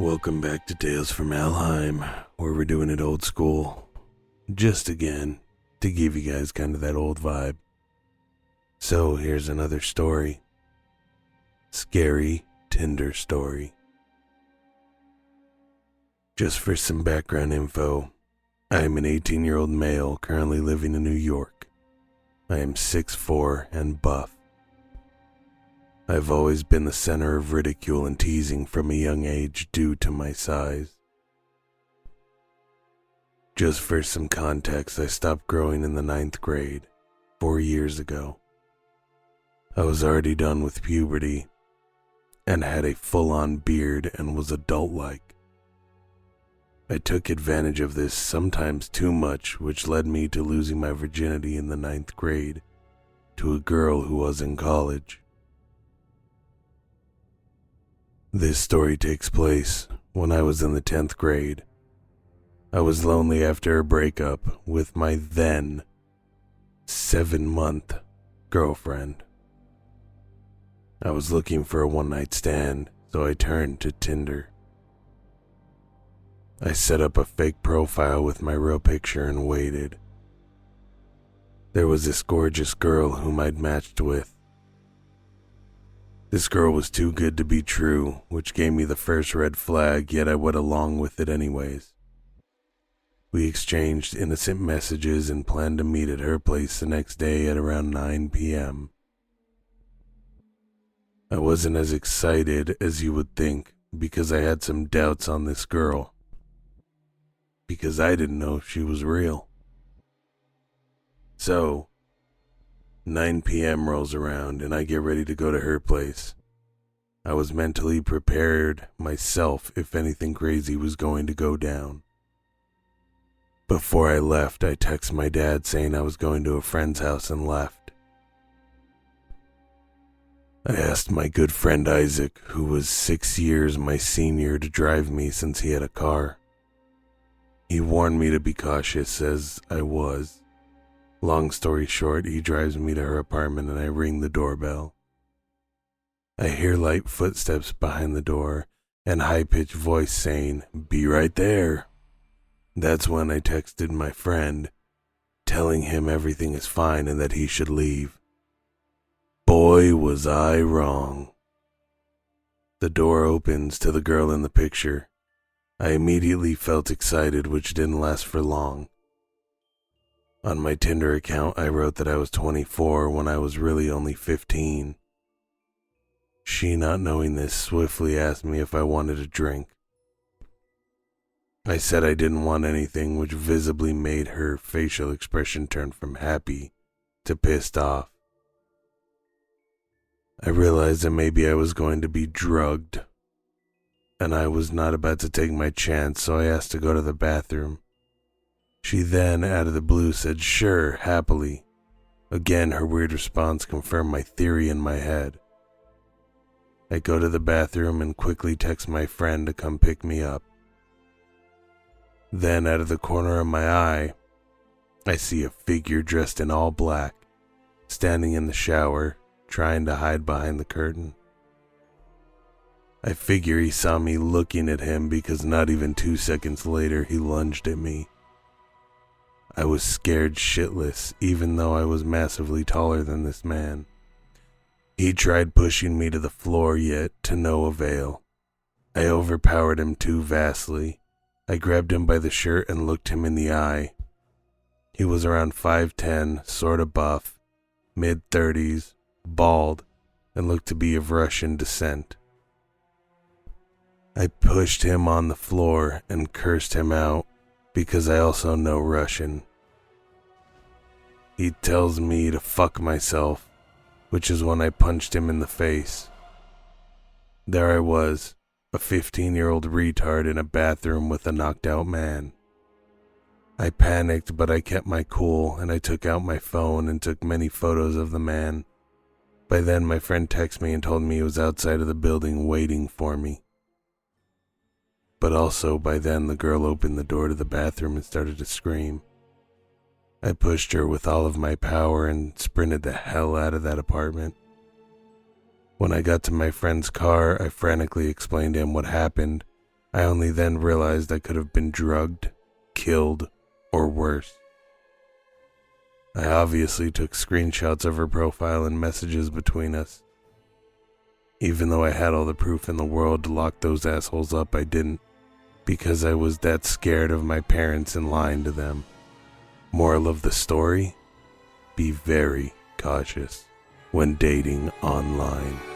Welcome back to Tales from Alheim, where we're doing it old school. Just again, to give you guys kind of that old vibe. So here's another story. Scary Tinder story. Just for some background info, I am an 18-year-old male currently living in New York. I am 6'4" and buff. I've always been the center of ridicule and teasing from a young age due to my size. Just for some context, I stopped growing in the 9th grade, 4 years ago. I was already done with puberty and had a full-on beard and was adult-like. I took advantage of this, sometimes too much, which led me to losing my virginity in the 9th grade to a girl who was in college. This story takes place when I was in the 10th grade. I was lonely after a breakup with my then 7-month girlfriend. I was looking for a one-night stand, so I turned to Tinder. I set up a fake profile with my real picture and waited. There was this gorgeous girl whom I'd matched with. This girl was too good to be true, which gave me the first red flag, yet I went along with it anyways. We exchanged innocent messages and planned to meet at her place the next day at around 9 p.m. I wasn't as excited as you would think because I had some doubts on this girl, because I didn't know if she was real. So, 9 p.m. rolls around and I get ready to go to her place. I was mentally prepared myself if anything crazy was going to go down. Before I left, I texted my dad saying I was going to a friend's house and left. I asked my good friend Isaac, who was 6 years my senior, to drive me since he had a car. He warned me to be cautious, as I was. Long story short, he drives me to her apartment and I ring the doorbell. I hear light footsteps behind the door and high-pitched voice saying, "Be right there." That's when I texted my friend, telling him everything is fine and that he should leave. Boy, was I wrong. The door opens to the girl in the picture. I immediately felt excited, which didn't last for long. On my Tinder account, I wrote that I was 24 when I was really only 15. She, not knowing this, swiftly asked me if I wanted a drink. I said I didn't want anything, which visibly made her facial expression turn from happy to pissed off. I realized that maybe I was going to be drugged, and I was not about to take my chance, so I asked to go to the bathroom. She then, out of the blue, said sure, happily. Again, her weird response confirmed my theory in my head. I go to the bathroom and quickly text my friend to come pick me up. Then, out of the corner of my eye, I see a figure dressed in all black, standing in the shower, trying to hide behind the curtain. I figure he saw me looking at him because not even 2 seconds later he lunged at me. I was scared shitless, even though I was massively taller than this man. He tried pushing me to the floor, yet to no avail. I overpowered him too vastly. I grabbed him by the shirt and looked him in the eye. He was around 5'10", sorta buff, mid-30s, bald, and looked to be of Russian descent. I pushed him on the floor and cursed him out, because I also know Russian. He tells me to fuck myself, which is when I punched him in the face. There I was, a 15-year-old retard in a bathroom with a knocked-out man. I panicked, but I kept my cool, and I took out my phone and took many photos of the man. By then, my friend texted me and told me he was outside of the building waiting for me. But also, by then, the girl opened the door to the bathroom and started to scream. I pushed her with all of my power and sprinted the hell out of that apartment. When I got to my friend's car, I frantically explained to him what happened, I only then realized I could have been drugged, killed, or worse. I obviously took screenshots of her profile and messages between us. Even though I had all the proof in the world to lock those assholes up, I didn't, because I was that scared of my parents and lying to them. Moral of the story? Be very cautious when dating online.